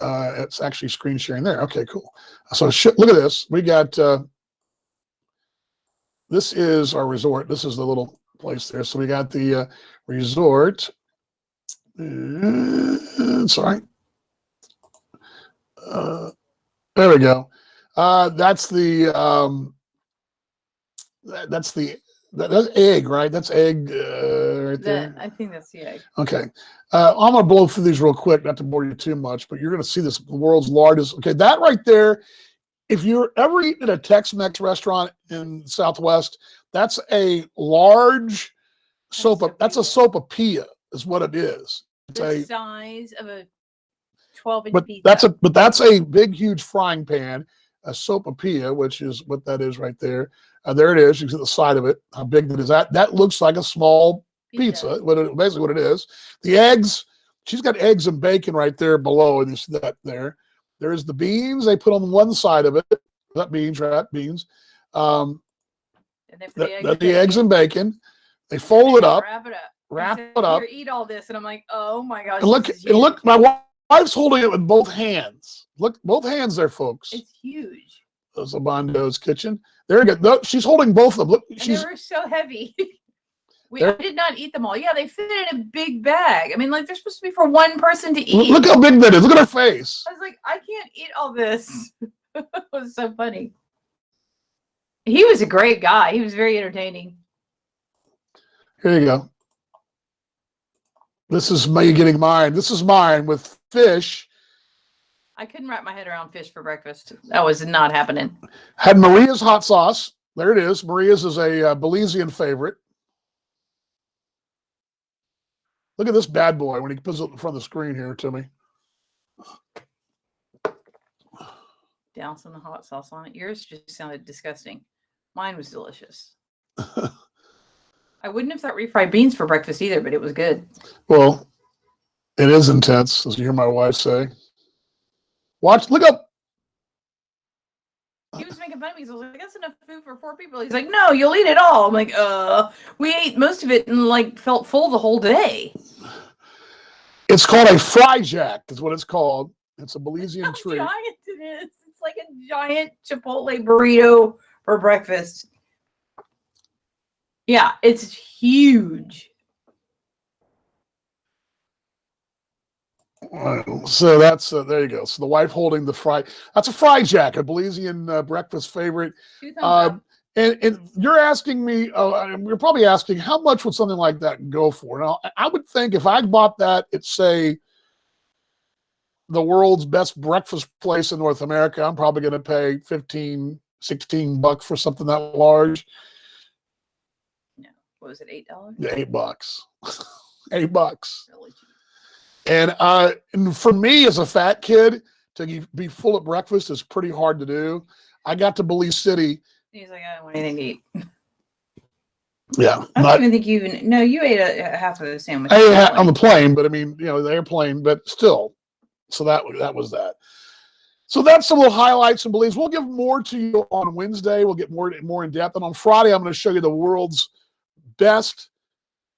It's actually screen sharing there. Okay, cool. So look at this. We got, this is our resort. This is the little place there. So we got the resort. Sorry. There we go. That's egg, right? That's egg right there. I think that's the egg. Okay. I'm going to blow through these real quick, not to bore you too much, but you're going to see this, the world's largest. Okay, that right there, if you're ever eating at a Tex-Mex restaurant in Southwest, that's a large that's a sopapilla is what it is. It's the size of a 12-inch pizza. That's a big, huge frying pan, a sopapilla, which is what that is right there. There it is. You can see the side of it. How big that is. That looks like a small pizza. Basically what it is. The eggs. She's got eggs and bacon right there below, and you see that there. There's the beans they put on one side of it. That beans, right? Beans. And the eggs and bacon. They fold it up. Wrap it up. Here, eat all this, and I'm like, oh my gosh. And look, my wife's holding it with both hands. Look, both hands there, folks. It's huge. There's Abando's kitchen. There you go. She's holding both of them. Look, they were so heavy. I did not eat them all. Yeah, they fit in a big bag. I mean, like they're supposed to be for one person to eat. Look how big that is. Look at her face. I was like, I can't eat all this. It was so funny. He was a great guy. He was very entertaining. Here you go. This is me getting mine. This is mine with fish. I couldn't wrap my head around fish for breakfast. That was not happening. Had Maria's hot sauce. There it is. Maria's is a Belizean favorite. Look at this bad boy when he puts it in front of the screen here to me. Down some hot sauce on it. Yours just sounded disgusting. Mine was delicious. I wouldn't have thought refried beans for breakfast either, but it was good. Well, it is intense, as you hear my wife say. Look up. He was making fun of me because I was like, that's enough food for 4 people. He's like, no, you'll eat it all. I'm like, we ate most of it and like felt full the whole day. It's called a fry jack, is what it's called. It's a Belizean treat. How giant it is. It's like a giant Chipotle burrito for breakfast. Yeah, it's huge. So that's there you go. So the wife holding the fry. That's a fry jack, a Belizean breakfast favorite. And you're asking me, you're probably asking, how much would something like that go for? Now, I would think if I bought that at, say, the world's best breakfast place in North America, I'm probably going to pay $15, $16 for something that large. No, what was it, $8? Yeah, $8. $8. Really cheap. And for me as a fat kid, to be full at breakfast is pretty hard to do. I got to Belize City. He's like, I don't want anything to eat. Yeah. I don't even think you even, no, you ate a half of the sandwich. On the plane, but I mean, the airplane, but still. So that was that. So that's some little highlights and Belize. We'll give more to you on Wednesday. We'll get more in depth. And on Friday, I'm going to show you the world's best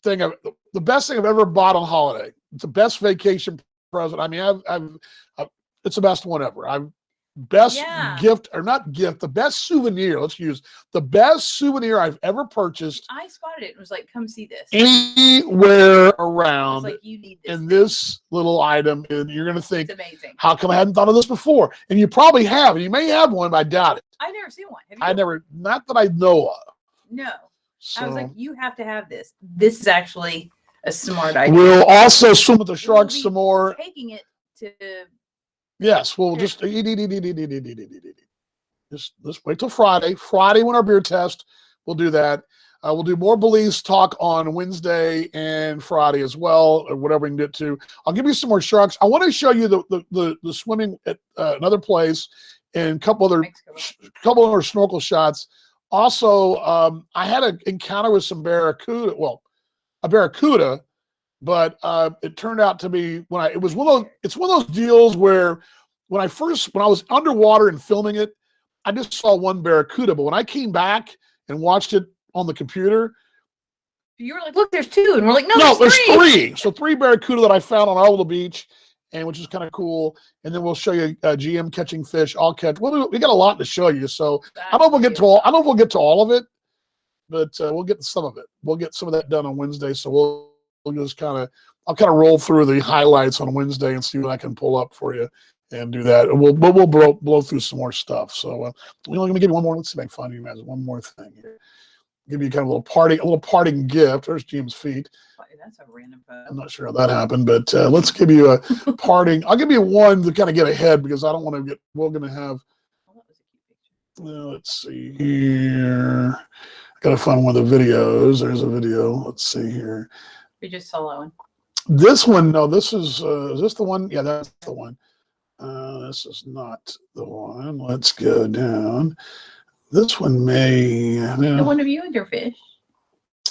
thing, the best thing I've ever bought on holiday. It's the best vacation present. I mean, I've it's the best one ever. Best gift, or not gift, the best souvenir. Let's use the best souvenir I've ever purchased. I spotted it and was like, come see this. Anywhere I around. was like, you need this. And this little item, and you're going to think, It's amazing. how come I hadn't thought of this before? And you probably have, and you may have one, but I doubt it. I've never seen one. Have you? Not that I know of. No. So I was like, you have to have this. This is actually a smart idea. we'll also swim with the sharks some more. Taking it to. Yes, we'll just wait till Friday. Friday when our beer test, we'll do that. We'll do more Belize talk on Wednesday and Friday as well, or whatever we can get to. I'll give you some more sharks. I want to show you the swimming at another place and a couple other snorkel shots. Also, I had an encounter with some barracuda. Well, a barracuda. But it turned out to be it's one of those deals where when I was underwater and filming it, I just saw one barracuda. But when I came back and watched it on the computer, you were like, look, there's two. And we're like, no, there's three. So 3 barracuda that I found on our little beach, and which is kind of cool. And then we'll show you GM catching fish. I'll catch. Well, we got a lot to show you. So I don't know if we'll get to all of it, but we'll get to some of it. We'll get some of that done on Wednesday. So I'll kind of roll through the highlights on Wednesday and see what I can pull up for you and do that. We'll blow through some more stuff. So we're only going to give you one more. Let's see if I can find you guys one more thing here. Give you kind of a little parting gift. There's Jim's feet. That's a random photo. I'm not sure how that happened, but let's give you a parting. I'll give you one to kind of get ahead because I don't want to get. We're going to have. Let's see here. I got to find one of the videos. There's a video. Let's see here. You're just soloing. This one, no, this is this the one? Yeah, that's the one. This is not the one. Let's go down. This one may. The one of you and your fish.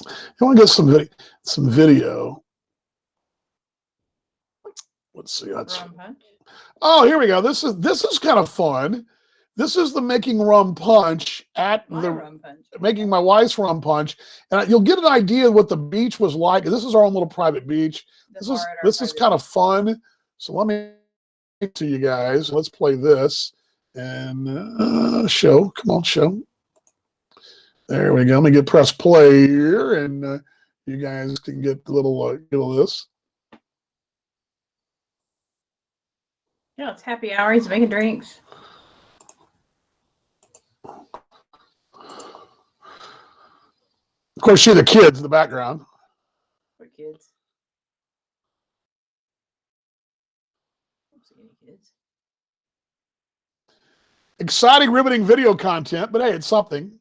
I want to get some video. Let's see. Oh, here we go. This is kind of fun. This is the making rum punch at making my wife's rum punch, and you'll get an idea of what the beach was like. This is our own little private beach. This is kind of fun. So let me to you guys. Let's play this and show. Come on, show. There we go. Let me press play here, and you guys can get a little of this. Yeah, it's happy hour. He's making drinks. Of course, you're the kids in the background. What kids? I don't see any kids. Exciting, riveting video content, but hey, it's something.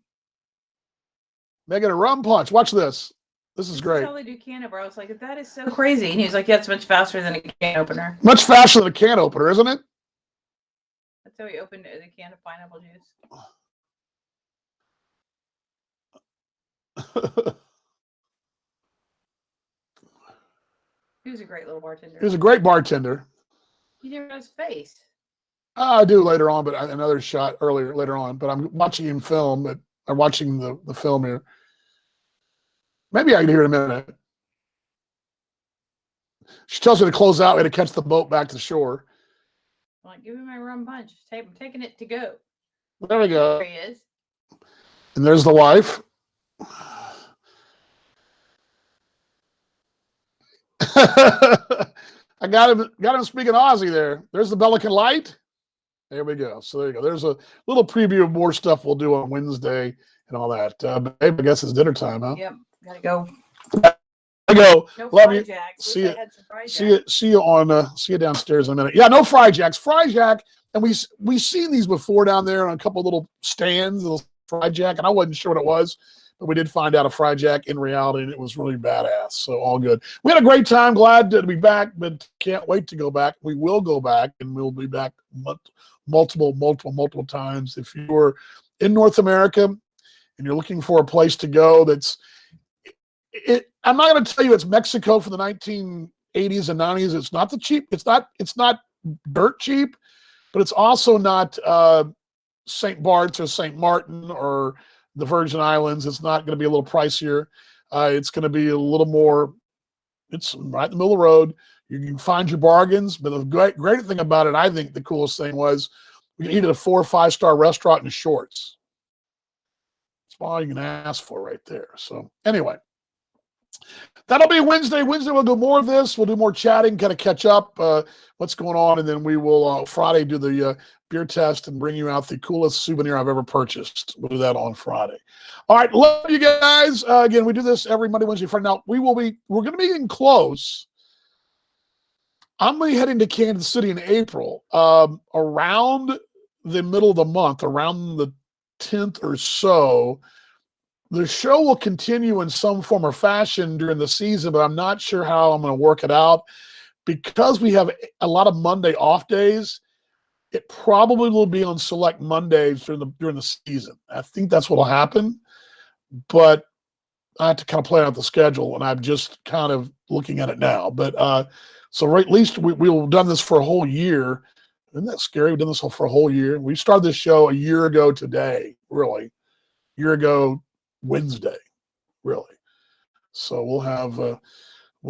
Making a rum punch. Watch this. This is great. That's how they do can opener. I was like, that is so crazy. And he's like, yeah, it's much faster than a can opener. Much faster than a can opener, isn't it? That's how he opened the can of pineapple juice. He was a great little bartender. He was a great bartender. You never know his face. I do later on, but another shot later on. But I'm watching him film. But I'm watching the film here. Maybe I can hear it in a minute. She tells me to close out. We had to catch the boat back to the shore. I'm like, give me my rum punch. I'm taking it to go. There we go. There he is. And there's the wife. I got him speaking Aussie there. There's the Pelican Light. There we go. So there you go. There's a little preview of more stuff we'll do on Wednesday and all that. Babe, I guess it's dinner time, huh? Yep. Gotta go. I go. No Love you. Jacks. See you. See you downstairs in a minute. Yeah, no Fry Jacks. Fry Jack, and we've seen these before down there on a couple little stands, little Fry Jack, and I wasn't sure what it was. but we did find out a Fry Jack in reality, and it was really badass. So all good. We had a great time. Glad to be back, but can't wait to go back. We will go back, and we'll be back multiple times. If you're in North America and you're looking for a place to go, I'm not going to tell you it's Mexico for the 1980s and 90s. It's not the cheap. It's not dirt cheap, but it's also not St. Bart's or St. Martin or the Virgin Islands. It's not going to be a little pricier. It's going to be a little more. It's right in the middle of the road. You can find your bargains, but the great thing about it, I think the coolest thing was we can eat at a 4 or 5 star restaurant in shorts. That's all you can ask for right there. So anyway, that'll be Wednesday. Wednesday we'll do more of this. We'll do more chatting, kind of catch up what's going on, and then we will Friday do the beer test and bring you out the coolest souvenir I've ever purchased. We'll do that on Friday. All right, love you guys. Again, we do this every Monday, Wednesday, Friday. Now we're going to be getting close. I'm going to be heading to Kansas City in April, around the middle of the month, around the 10th or so. The show will continue in some form or fashion during the season, but I'm not sure how I'm going to work it out. Because we have a lot of Monday off days, it probably will be on select Mondays during the season. I think that's what will happen, but I have to kind of plan out the schedule, and I'm just kind of looking at it now. But so at least we've done this for a whole year. Isn't that scary? We've done this for a whole year. We started this show a year ago today, really. A year ago Wednesday, really. So we'll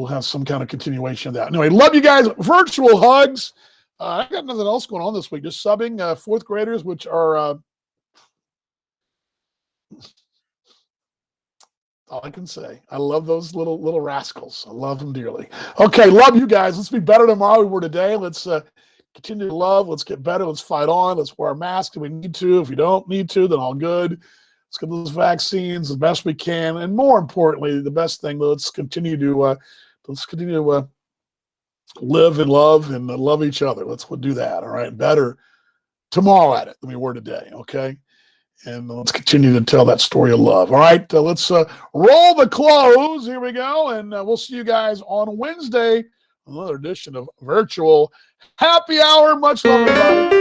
have some kind of continuation of that. Anyway, love you guys. Virtual hugs. I got nothing else going on this week. Just subbing fourth graders, which are all I can say. I love those little rascals. I love them dearly. Okay, love you guys. Let's be better tomorrow than we were today. Let's continue to love. Let's get better. Let's fight on. Let's wear a mask if we need to. If you don't need to, then all good. Let's get those vaccines as best we can, and more importantly, the best thing. Let's continue to live and love and love each other. Let's do that. All right, better tomorrow at it than we were today. Okay, and let's continue to tell that story of love. All right, let's roll the close. Here we go, and we'll see you guys on Wednesday. Another edition of Virtual Happy Hour. Much love, everybody.